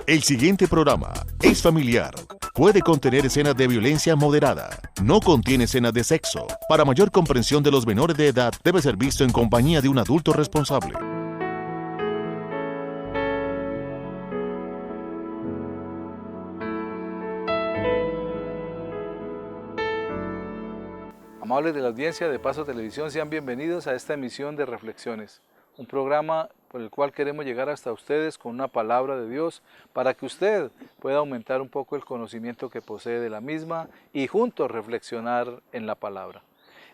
El siguiente programa es familiar. Puede contener escenas de violencia moderada. No contiene escenas de sexo. Para mayor comprensión de los menores de edad, debe ser visto en compañía de un adulto responsable. Amables de la audiencia de Paso Televisión, sean bienvenidos a esta emisión de Reflexiones, un programa por el cual queremos llegar hasta ustedes con una palabra de Dios para que usted pueda aumentar un poco el conocimiento que posee de la misma y juntos reflexionar en la palabra.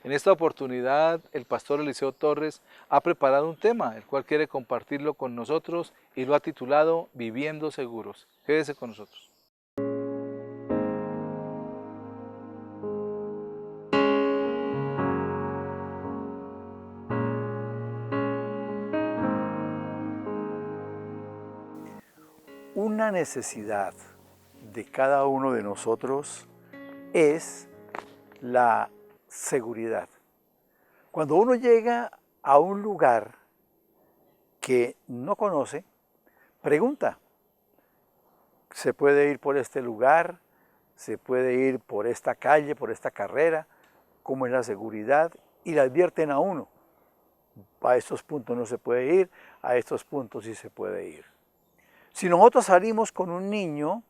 En esta oportunidad, el pastor Eliseo Torres ha preparado un tema, el cual quiere compartirlo con nosotros y lo ha titulado Viviendo Seguros. Quédese con nosotros. Una necesidad de cada uno de nosotros es la seguridad. Cuando uno llega a un lugar que no conoce, pregunta, ¿se puede ir por este lugar? ¿Se puede ir por esta calle, por esta carrera? ¿Cómo es la seguridad? Y le advierten a uno, a estos puntos no se puede ir, a estos puntos sí se puede ir. Si nosotros salimos con un niño,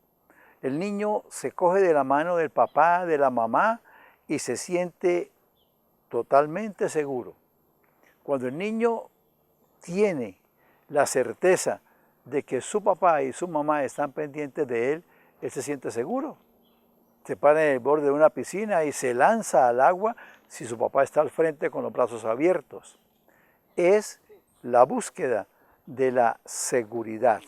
el niño se coge de la mano del papá, de la mamá y se siente totalmente seguro. Cuando el niño tiene la certeza de que su papá y su mamá están pendientes de él se siente seguro. Se para en el borde de una piscina y se lanza al agua si su papá está al frente con los brazos abiertos. Es la búsqueda de la seguridad.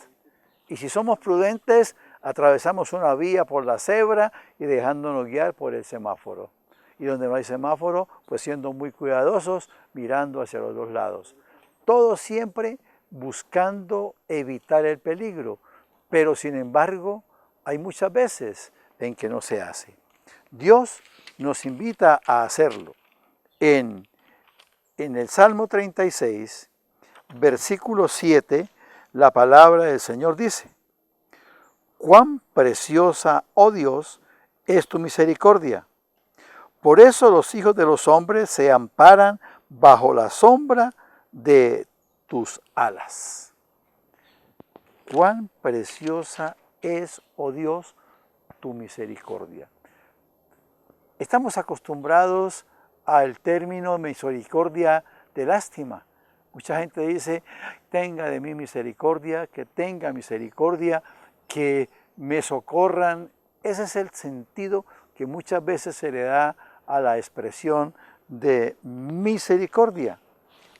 Y si somos prudentes, atravesamos una vía por la cebra y dejándonos guiar por el semáforo. Y donde no hay semáforo, pues siendo muy cuidadosos, mirando hacia los dos lados. Todo siempre buscando evitar el peligro, pero sin embargo, hay muchas veces en que no se hace. Dios nos invita a hacerlo. En el Salmo 36, versículo 7, la palabra del Señor dice, «Cuán preciosa, oh Dios, es tu misericordia. Por eso los hijos de los hombres se amparan bajo la sombra de tus alas». Cuán preciosa es, oh Dios, tu misericordia. Estamos acostumbrados al término misericordia de lástima. Mucha gente dice, tenga de mí misericordia, que tenga misericordia, que me socorran. Ese es el sentido que muchas veces se le da a la expresión de misericordia.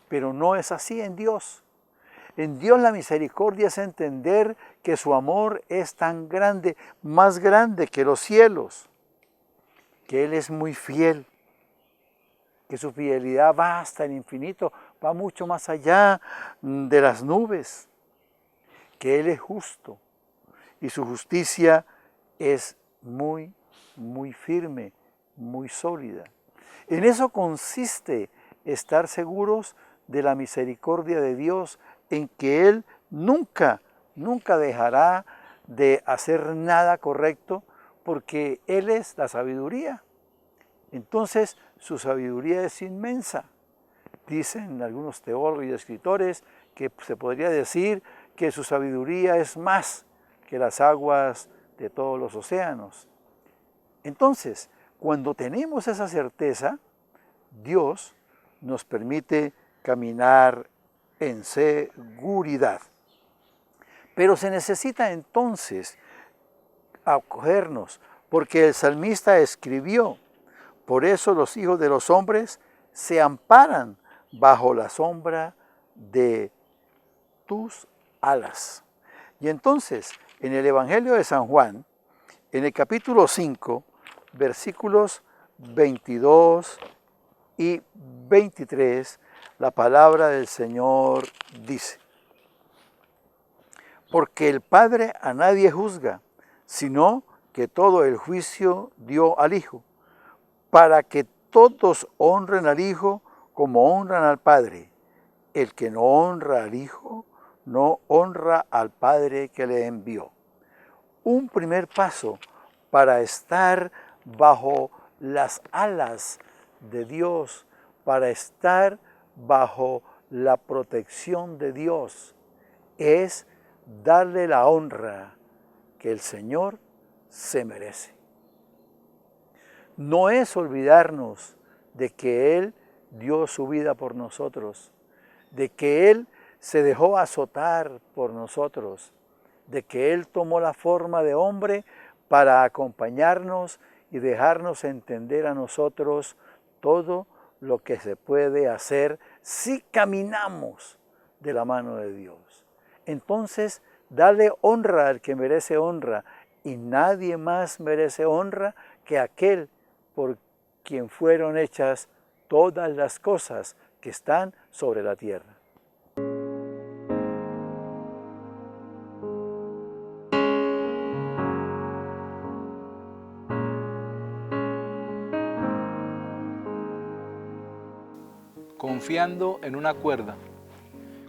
Pero no es así en Dios. En Dios la misericordia es entender que su amor es tan grande, más grande que los cielos, que Él es muy fiel, que su fidelidad va hasta el infinito, va mucho más allá de las nubes, que Él es justo y su justicia es muy, muy firme, muy sólida. En eso consiste estar seguros de la misericordia de Dios, en que Él nunca, nunca dejará de hacer nada correcto, porque Él es la sabiduría. Entonces, su sabiduría es inmensa. Dicen algunos teólogos y escritores que se podría decir que su sabiduría es más que las aguas de todos los océanos. Entonces, cuando tenemos esa certeza, Dios nos permite caminar en seguridad. Pero se necesita entonces acogernos, porque el salmista escribió, por eso los hijos de los hombres se amparan bajo la sombra de tus alas. Y entonces, en el Evangelio de San Juan, en el capítulo 5, versículos 22 y 23, la palabra del Señor dice, porque el Padre a nadie juzga, sino que todo el juicio dio al Hijo, para que todos honren al Hijo como honran al Padre. El que no honra al Hijo, no honra al Padre que le envió. un primer paso para estar bajo las alas de Dios, para estar bajo la protección de Dios, es darle la honra que el Señor se merece. No es olvidarnos de que Él dio su vida por nosotros, de que Él se dejó azotar por nosotros, de que Él tomó la forma de hombre para acompañarnos y dejarnos entender a nosotros todo lo que se puede hacer si caminamos de la mano de Dios. Entonces, dale honra al que merece honra, y nadie más merece honra que aquel por quien fueron hechas todas las cosas que están sobre la tierra. Confiando en una cuerda.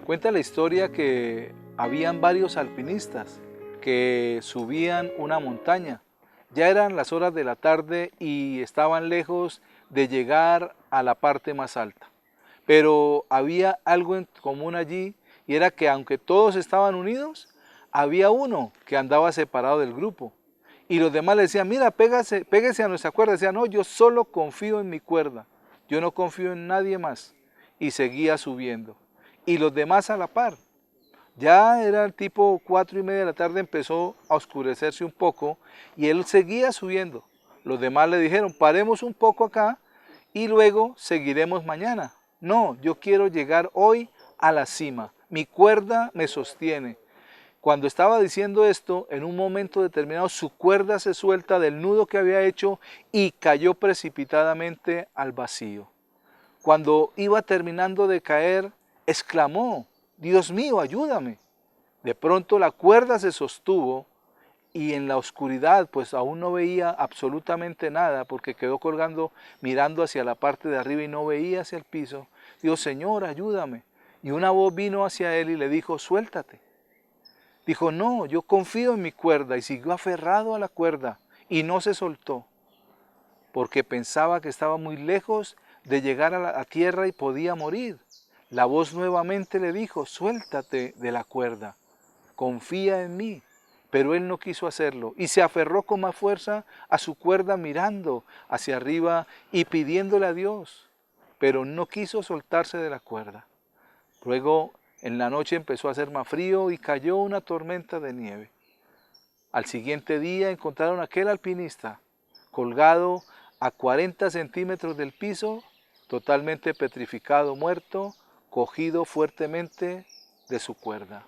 Cuenta la historia que habían varios alpinistas que subían una montaña. Ya eran las horas de la tarde y estaban lejos de llegar a la parte más alta. Pero había algo en común allí, y era que aunque todos estaban unidos, había uno que andaba separado del grupo. Y los demás le decían, mira, pégase a nuestra cuerda. Decían, no, yo solo confío en mi cuerda, yo no confío en nadie más. Y seguía subiendo. Y los demás a la par. Ya era el tipo 4:30 de la tarde, empezó a oscurecerse un poco y él seguía subiendo. Los demás le dijeron, paremos un poco acá y luego seguiremos mañana. No, yo quiero llegar hoy a la cima. Mi cuerda me sostiene. Cuando estaba diciendo esto, en un momento determinado su cuerda se suelta del nudo que había hecho y cayó precipitadamente al vacío. Cuando iba terminando de caer, exclamó, Dios mío, ayúdame. De pronto la cuerda se sostuvo y en la oscuridad, pues aún no veía absolutamente nada porque quedó colgando mirando hacia la parte de arriba y no veía hacia el piso. Dijo, Señor, ayúdame. Y una voz vino hacia él y le dijo, suéltate. Dijo, no, yo confío en mi cuerda, y siguió aferrado a la cuerda y no se soltó porque pensaba que estaba muy lejos de llegar a la tierra y podía morir. La voz nuevamente le dijo, suéltate de la cuerda, confía en mí. Pero él no quiso hacerlo y se aferró con más fuerza a su cuerda mirando hacia arriba y pidiéndole a Dios, pero no quiso soltarse de la cuerda. Luego en la noche empezó a hacer más frío y cayó una tormenta de nieve. Al siguiente día encontraron a aquel alpinista colgado a 40 centímetros del piso, totalmente petrificado, muerto, cogido fuertemente de su cuerda.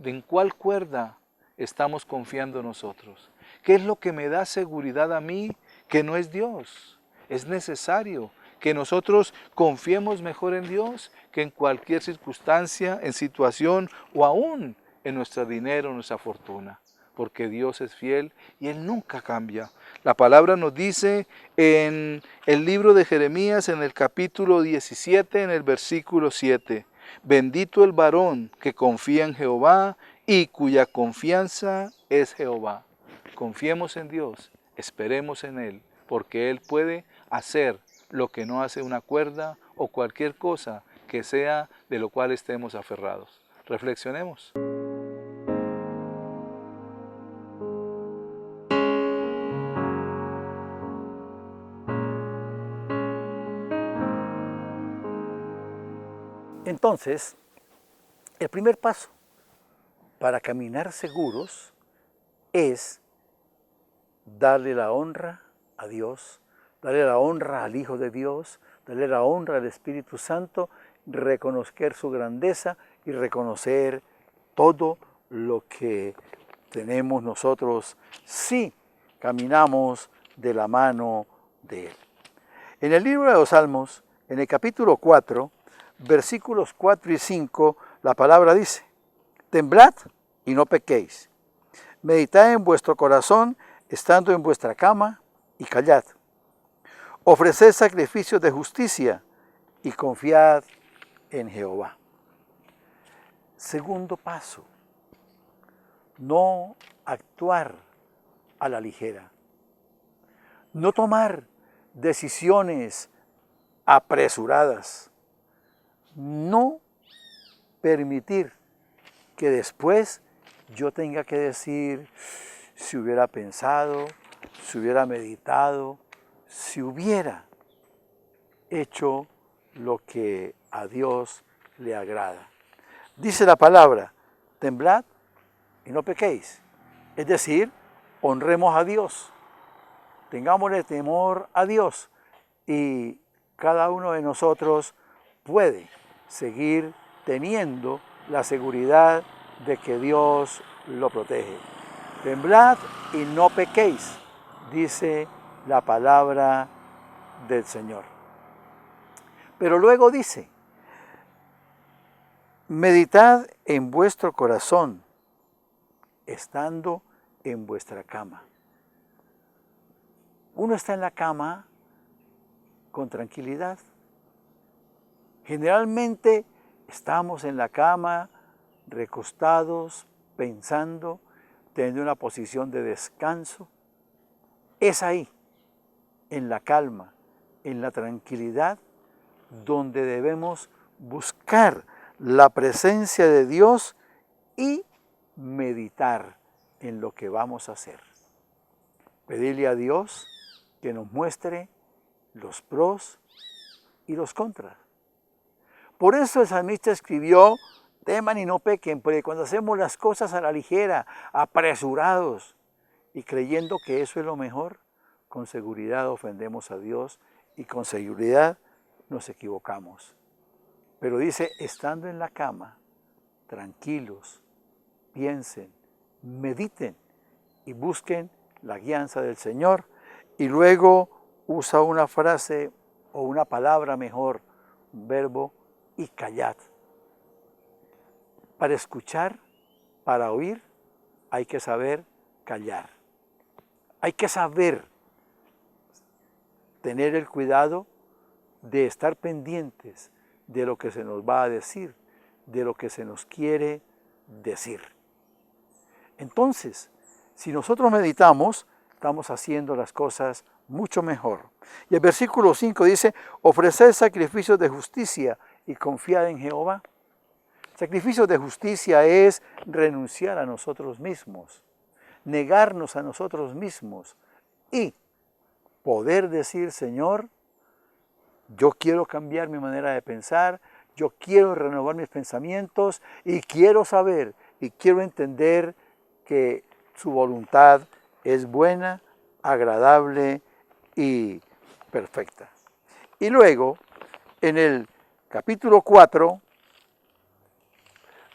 ¿En cuál cuerda estamos confiando nosotros? ¿Qué es lo que me da seguridad a mí que no es Dios? Es necesario que nosotros confiemos mejor en Dios que en cualquier circunstancia, en situación o aún en nuestro dinero, nuestra fortuna. Porque Dios es fiel y Él nunca cambia. La palabra nos dice en el libro de Jeremías, en el capítulo 17, en el versículo 7, bendito el varón que confía en Jehová y cuya confianza es Jehová. Confiemos en Dios, esperemos en Él, porque Él puede hacer lo que no hace una cuerda o cualquier cosa que sea de lo cual estemos aferrados. Reflexionemos. Entonces, el primer paso para caminar seguros es darle la honra a Dios, darle la honra al Hijo de Dios, darle la honra al Espíritu Santo, reconocer su grandeza y reconocer todo lo que tenemos nosotros si caminamos de la mano de Él. En el libro de los Salmos, en el capítulo 4, versículos 4 y 5, la palabra dice, temblad y no pequéis, meditad en vuestro corazón estando en vuestra cama y callad. Ofreced sacrificios de justicia y confiad en Jehová. Segundo paso, no actuar a la ligera, no tomar decisiones apresuradas, no permitir que después yo tenga que decir si hubiera pensado, si hubiera meditado, si hubiera hecho lo que a Dios le agrada. Dice la palabra, temblad y no pequéis. Es decir, honremos a Dios, tengámosle temor a Dios y cada uno de nosotros puede seguir teniendo la seguridad de que Dios lo protege. Temblad y no pequéis, dice la palabra del Señor. Pero luego dice, meditad en vuestro corazón, estando en vuestra cama. Uno está en la cama con tranquilidad. Generalmente estamos en la cama recostados, pensando, teniendo una posición de descanso. Es ahí, en la calma, en la tranquilidad, donde debemos buscar la presencia de Dios y meditar en lo que vamos a hacer. Pedirle a Dios que nos muestre los pros y los contras. Por eso el salmista escribió, teman y no pequen, porque cuando hacemos las cosas a la ligera, apresurados y creyendo que eso es lo mejor, con seguridad ofendemos a Dios y con seguridad nos equivocamos. Pero dice, estando en la cama, tranquilos, piensen, mediten y busquen la guianza del Señor. Y luego usa una frase o una palabra mejor, un verbo, y callad. Para escuchar, para oír, hay que saber callar. Hay que saber tener el cuidado de estar pendientes de lo que se nos va a decir, de lo que se nos quiere decir. Entonces, si nosotros meditamos, estamos haciendo las cosas mucho mejor. Y el versículo 5 dice, ofreced sacrificios de justicia y confiad en Jehová. Sacrificio de justicia es renunciar a nosotros mismos, negarnos a nosotros mismos y poder decir, Señor, yo quiero cambiar mi manera de pensar, yo quiero renovar mis pensamientos y quiero saber y quiero entender que su voluntad es buena, agradable y perfecta. Y luego, en el capítulo 4,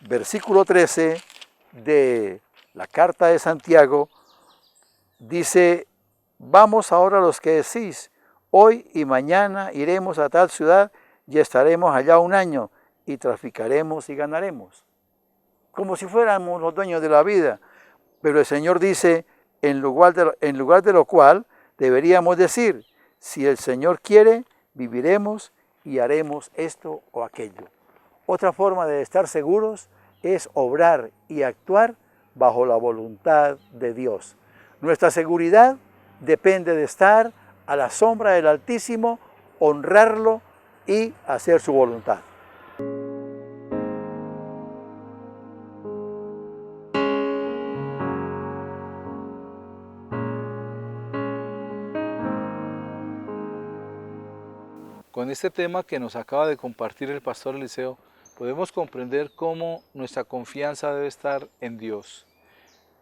versículo 13 de la carta de Santiago, dice, vamos ahora los que decís, hoy y mañana iremos a tal ciudad y estaremos allá un año y traficaremos y ganaremos. Como si fuéramos los dueños de la vida. Pero el Señor dice, en lugar de lo cual deberíamos decir, si el Señor quiere, viviremos y haremos esto o aquello. Otra forma de estar seguros es obrar y actuar bajo la voluntad de Dios. Nuestra seguridad depende de estar a la sombra del Altísimo, honrarlo y hacer su voluntad. Con este tema que nos acaba de compartir el pastor Eliseo, podemos comprender cómo nuestra confianza debe estar en Dios.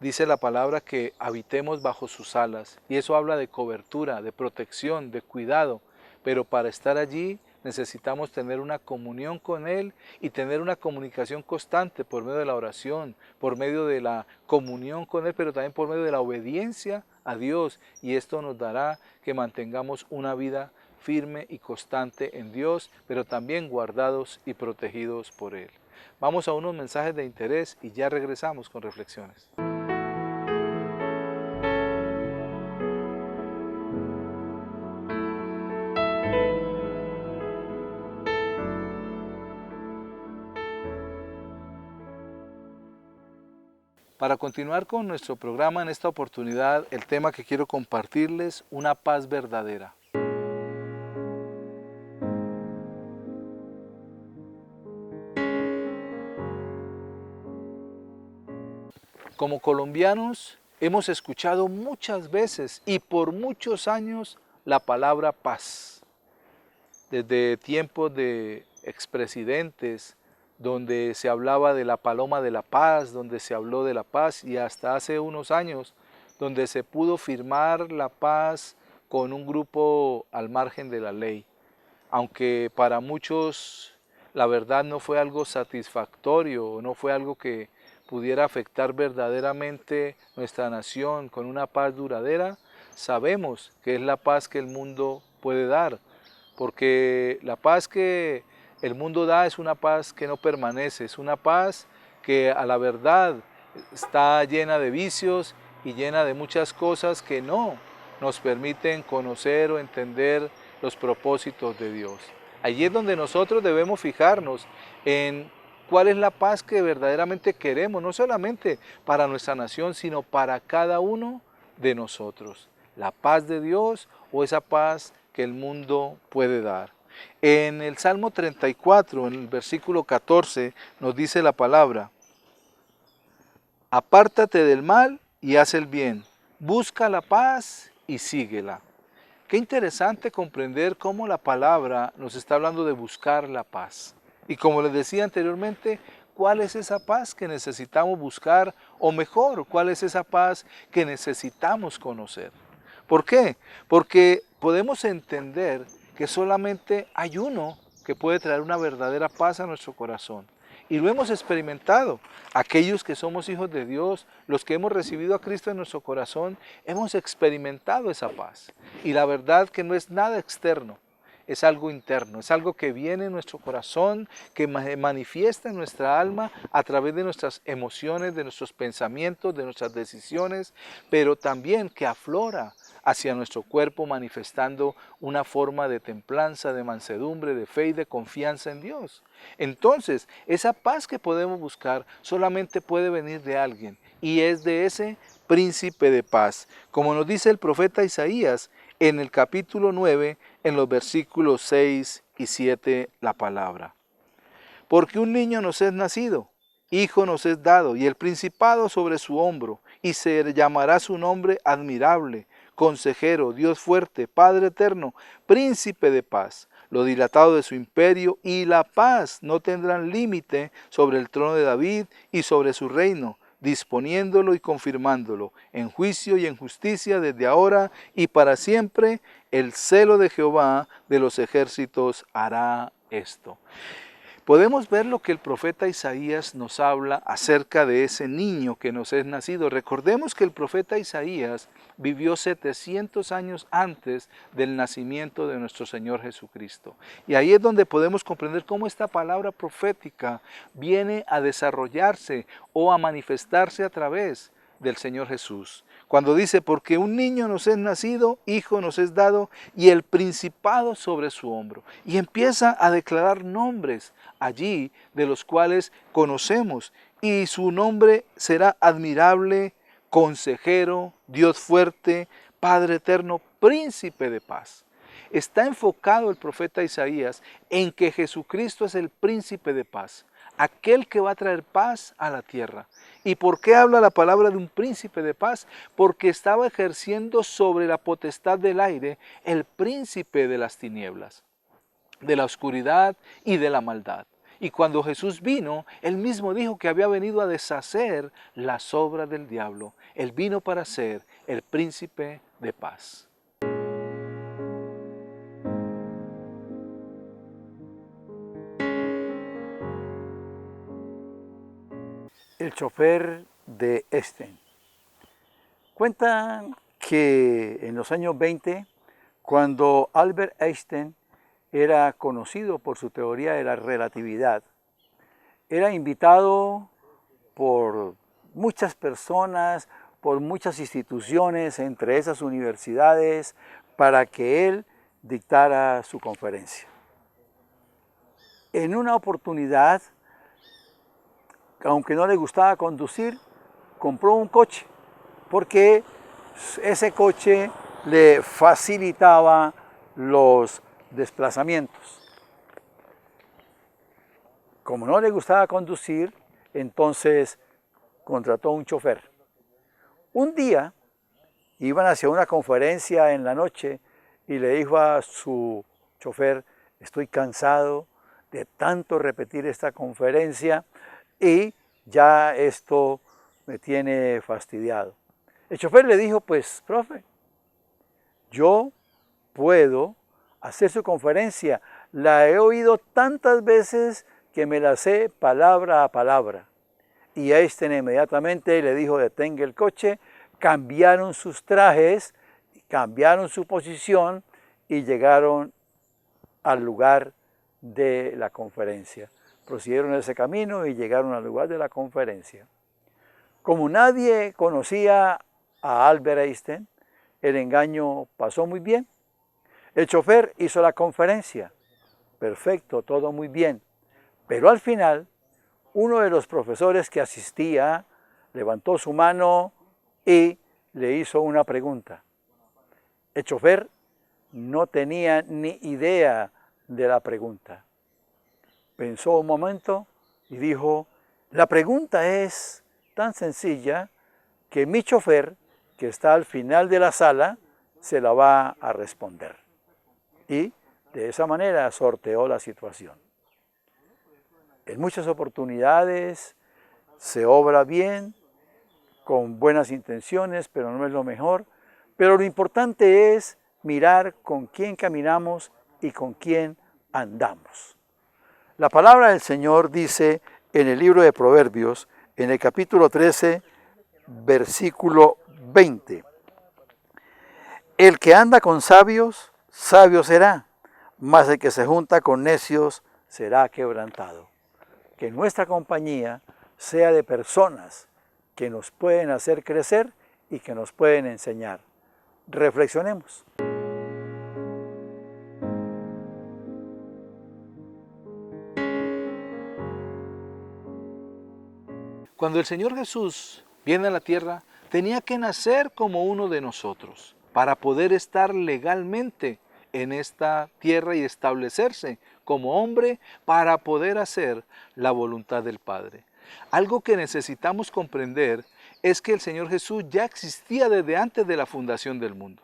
Dice la palabra que habitemos bajo sus alas, y eso habla de cobertura, de protección, de cuidado, pero para estar allí necesitamos tener una comunión con Él y tener una comunicación constante por medio de la oración, por medio de la comunión con Él, pero también por medio de la obediencia a Dios, y esto nos dará que mantengamos una vida firme y constante en Dios, pero también guardados y protegidos por Él. Vamos a unos mensajes de interés y ya regresamos con reflexiones. Para continuar con nuestro programa en esta oportunidad, el tema que quiero compartirles, una paz verdadera. Como colombianos hemos escuchado muchas veces y por muchos años la palabra paz. Desde tiempos de expresidentes, donde se hablaba de la paloma de la paz, donde se habló de la paz, y hasta hace unos años, donde se pudo firmar la paz con un grupo al margen de la ley. Aunque para muchos la verdad no fue algo satisfactorio, no fue algo que pudiera afectar verdaderamente nuestra nación con una paz duradera, sabemos que es la paz que el mundo puede dar, porque la paz que el mundo da es una paz que no permanece, es una paz que a la verdad está llena de vicios y llena de muchas cosas que no nos permiten conocer o entender los propósitos de Dios. Allí es donde nosotros debemos fijarnos en cuál es la paz que verdaderamente queremos, no solamente para nuestra nación, sino para cada uno de nosotros. La paz de Dios o esa paz que el mundo puede dar. En el Salmo 34, en el versículo 14, nos dice la palabra: apártate del mal y haz el bien, busca la paz y síguela. Qué interesante comprender cómo la palabra nos está hablando de buscar la paz. Y como les decía anteriormente, ¿cuál es esa paz que necesitamos buscar? O mejor, ¿cuál es esa paz que necesitamos conocer? ¿Por qué? Porque podemos entender que solamente hay uno que puede traer una verdadera paz a nuestro corazón. Y lo hemos experimentado. Aquellos que somos hijos de Dios, los que hemos recibido a Cristo en nuestro corazón, hemos experimentado esa paz. Y la verdad que no es nada externo, es algo interno, es algo que viene en nuestro corazón, que manifiesta en nuestra alma a través de nuestras emociones, de nuestros pensamientos, de nuestras decisiones, pero también que aflora hacia nuestro cuerpo manifestando una forma de templanza, de mansedumbre, de fe y de confianza en Dios. Entonces, esa paz que podemos buscar solamente puede venir de alguien y es de ese príncipe de paz. Como nos dice el profeta Isaías en el capítulo 9, en los versículos 6 y 7, la palabra. Porque un niño nos es nacido, hijo nos es dado, y el principado sobre su hombro, y se llamará su nombre admirable, consejero, Dios fuerte, Padre eterno, príncipe de paz. Lo dilatado de su imperio y la paz no tendrán límite sobre el trono de David y sobre su reino, disponiéndolo y confirmándolo en juicio y en justicia desde ahora y para siempre. El celo de Jehová de los ejércitos hará esto. Podemos ver lo que el profeta Isaías nos habla acerca de ese niño que nos es nacido. Recordemos que el profeta Isaías vivió 700 años antes del nacimiento de nuestro Señor Jesucristo. Y ahí es donde podemos comprender cómo esta palabra profética viene a desarrollarse o a manifestarse a través del Señor Jesús. Cuando dice, porque un niño nos es nacido, hijo nos es dado, y el principado sobre su hombro. Y empieza a declarar nombres allí de los cuales conocemos. Y su nombre será admirable, consejero, Dios fuerte, Padre eterno, príncipe de paz. Está enfocado el profeta Isaías en que Jesucristo es el príncipe de paz, aquel que va a traer paz a la tierra. ¿Y por qué habla la palabra de un príncipe de paz? Porque estaba ejerciendo sobre la potestad del aire el príncipe de las tinieblas, de la oscuridad y de la maldad. Y cuando Jesús vino, Él mismo dijo que había venido a deshacer las obras del diablo. Él vino para ser el príncipe de paz. El chofer de Einstein. Cuentan que en los años 20, cuando Albert Einstein era conocido por su teoría de la relatividad, era invitado por muchas personas, por muchas instituciones, entre esas universidades, para que él dictara su conferencia. En una oportunidad, aunque no le gustaba conducir, compró un coche, porque ese coche le facilitaba los desplazamientos. Como no le gustaba conducir, entonces contrató un chofer. Un día iban hacia una conferencia en la noche y le dijo a su chofer: estoy cansado de tanto repetir esta conferencia y ya esto me tiene fastidiado. El chofer le dijo: pues, profe, yo puedo hacer su conferencia. La he oído tantas veces que me la sé palabra a palabra. Y Einstein inmediatamente le dijo: detenga el coche. Cambiaron sus trajes, cambiaron su posición y llegaron al lugar de la conferencia. Prosiguieron ese camino y llegaron al lugar de la conferencia. Como nadie conocía a Albert Einstein, el engaño pasó muy bien. El chofer hizo la conferencia. Perfecto, todo muy bien. Pero al final, uno de los profesores que asistía levantó su mano y le hizo una pregunta. El chofer no tenía ni idea de la pregunta. Pensó un momento y dijo: la pregunta es tan sencilla que mi chofer, que está al final de la sala, se la va a responder. Y de esa manera sorteó la situación. En muchas oportunidades se obra bien, con buenas intenciones, pero no es lo mejor. Pero lo importante es mirar con quién caminamos y con quién andamos. La palabra del Señor dice en el libro de Proverbios, en el capítulo 13, versículo 20. El que anda con sabios, sabio será, mas el que se junta con necios será quebrantado. Que nuestra compañía sea de personas que nos pueden hacer crecer y que nos pueden enseñar. Reflexionemos. Cuando el Señor Jesús viene a la tierra, tenía que nacer como uno de nosotros para poder estar legalmente en esta tierra y establecerse como hombre para poder hacer la voluntad del Padre. Algo que necesitamos comprender es que el Señor Jesús ya existía desde antes de la fundación del mundo.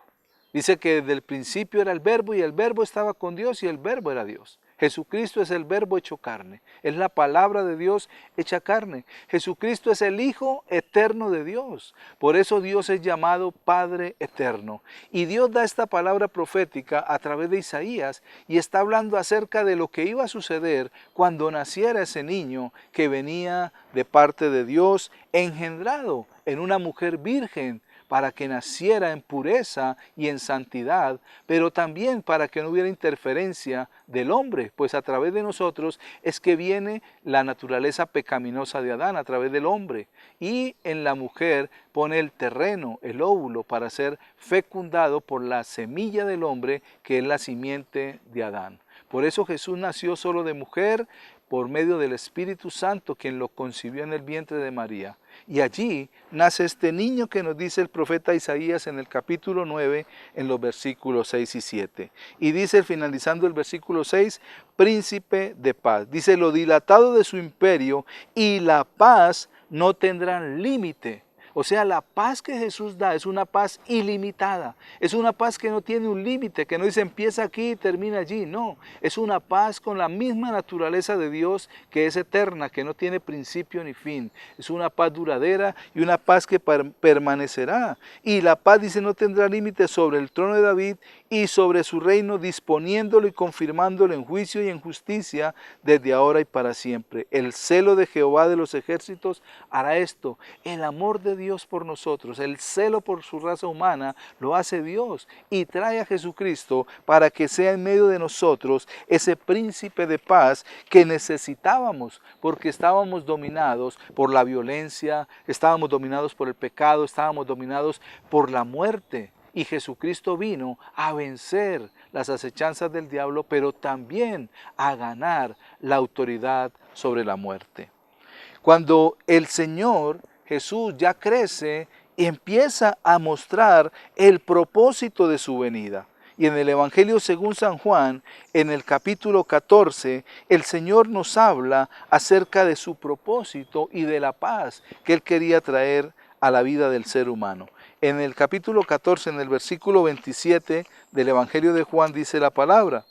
Dice que desde el principio era el Verbo y el Verbo estaba con Dios y el Verbo era Dios. Jesucristo es el Verbo hecho carne, es la palabra de Dios hecha carne. Jesucristo es el Hijo eterno de Dios. Por eso Dios es llamado Padre eterno. Y Dios da esta palabra profética a través de Isaías y está hablando acerca de lo que iba a suceder cuando naciera ese niño que venía de parte de Dios, engendrado en una mujer virgen, para que naciera en pureza y en santidad, pero también para que no hubiera interferencia del hombre, pues a través de nosotros es que viene la naturaleza pecaminosa de Adán, a través del hombre, y en la mujer pone el terreno, el óvulo, para ser fecundado por la semilla del hombre, que es la simiente de Adán. Por eso Jesús nació solo de mujer, por medio del Espíritu Santo, quien lo concibió en el vientre de María. Y allí nace este niño que nos dice el profeta Isaías en el capítulo 9, en los versículos 6 y 7. Y dice, finalizando el versículo 6, príncipe de paz. Dice, lo dilatado de su imperio y la paz no tendrán límite. O sea, la paz que Jesús da es una paz ilimitada, es una paz que no tiene un límite, que no dice empieza aquí y termina allí, no, es una paz con la misma naturaleza de Dios que es eterna, que no tiene principio ni fin, es una paz duradera y una paz que permanecerá. Y la paz, dice, no tendrá límite sobre el trono de David y sobre su reino, disponiéndolo y confirmándolo en juicio y en justicia desde ahora y para siempre. El celo de Jehová de los ejércitos hará esto, el amor de Dios por nosotros, el celo por su raza humana lo hace Dios y trae a Jesucristo para que sea en medio de nosotros ese príncipe de paz que necesitábamos, porque estábamos dominados por la violencia, estábamos dominados por el pecado, estábamos dominados por la muerte. Y Jesucristo vino a vencer las acechanzas del diablo, pero también a ganar la autoridad sobre la muerte. Cuando el Señor Jesús ya crece y empieza a mostrar el propósito de su venida. Y en el Evangelio según San Juan, en el capítulo 14, el Señor nos habla acerca de su propósito y de la paz que Él quería traer a la vida del ser humano. En el capítulo 14, en el versículo 27 del Evangelio de Juan, dice la palabra: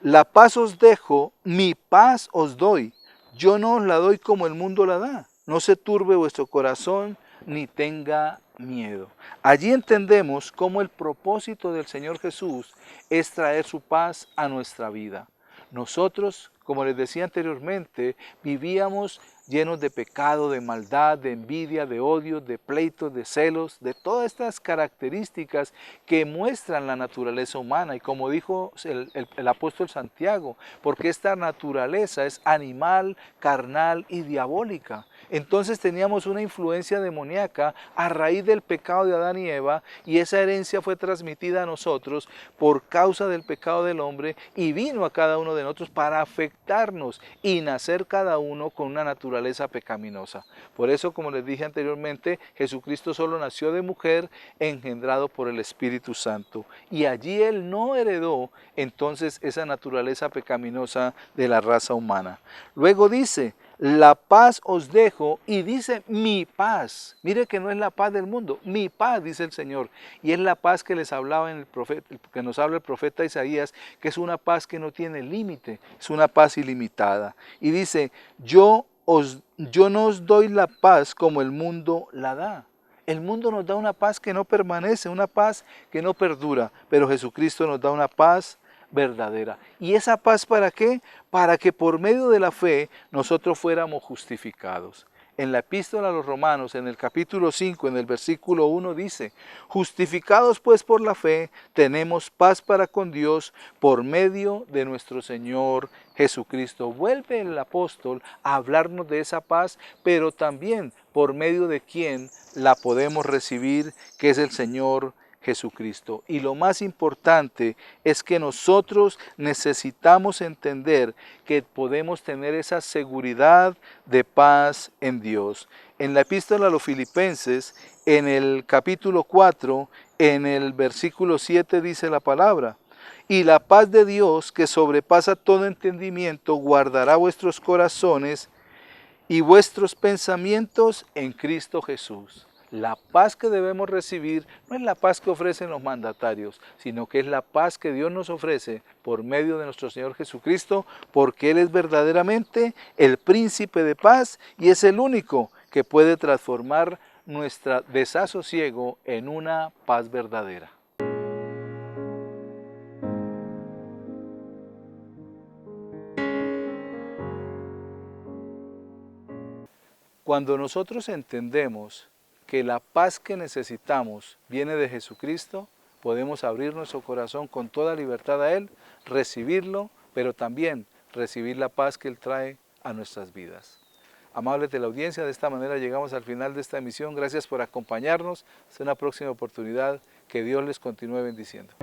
la paz os dejo, mi paz os doy. Yo no os la doy como el mundo la da. No se turbe vuestro corazón, ni tenga miedo. Allí entendemos cómo el propósito del Señor Jesús es traer su paz a nuestra vida. Nosotros, como les decía anteriormente, vivíamos llenos de pecado, de maldad, de envidia, de odio, de pleitos, de celos, de todas estas características que muestran la naturaleza humana. Y como dijo el apóstol Santiago, porque esta naturaleza es animal, carnal y diabólica. Entonces teníamos una influencia demoníaca a raíz del pecado de Adán y Eva, y esa herencia fue transmitida a nosotros por causa del pecado del hombre y vino a cada uno de nosotros para afectarnos y nacer cada uno con una naturaleza pecaminosa. Por eso, como les dije anteriormente, Jesucristo solo nació de mujer, engendrado por el Espíritu Santo, y allí Él no heredó entonces esa naturaleza pecaminosa de la raza humana. Luego dice: la paz os dejo, y dice mi paz. Mire que no es la paz del mundo, mi paz, dice el Señor. Y es la paz que les hablaba en el profeta, que nos habla el profeta Isaías, que es una paz que no tiene límite, es una paz ilimitada. Y dice: yo no os doy la paz como el mundo la da. El mundo nos da una paz que no permanece, una paz que no perdura, pero Jesucristo nos da una paz verdadera. ¿Y esa paz para qué? Para que por medio de la fe nosotros fuéramos justificados. En la epístola a los Romanos, en el capítulo 5, en el versículo 1 dice: justificados pues por la fe, tenemos paz para con Dios por medio de nuestro Señor Jesucristo. Vuelve el apóstol a hablarnos de esa paz, pero también por medio de quien la podemos recibir, que es el Señor Jesucristo. Y lo más importante es que nosotros necesitamos entender que podemos tener esa seguridad de paz en Dios. En la epístola a los Filipenses, en el capítulo 4, en el versículo 7 dice la palabra: y la paz de Dios, que sobrepasa todo entendimiento, guardará vuestros corazones y vuestros pensamientos en Cristo Jesús. La paz que debemos recibir no es la paz que ofrecen los mandatarios, sino que es la paz que Dios nos ofrece por medio de nuestro Señor Jesucristo, porque Él es verdaderamente el príncipe de paz y es el único que puede transformar nuestro desasosiego en una paz verdadera. Cuando nosotros entendemos que la paz que necesitamos viene de Jesucristo, podemos abrir nuestro corazón con toda libertad a Él, recibirlo, pero también recibir la paz que Él trae a nuestras vidas. Amables de la audiencia, de esta manera llegamos al final de esta emisión. Gracias por acompañarnos. Hasta una próxima oportunidad. Que Dios les continúe bendiciendo.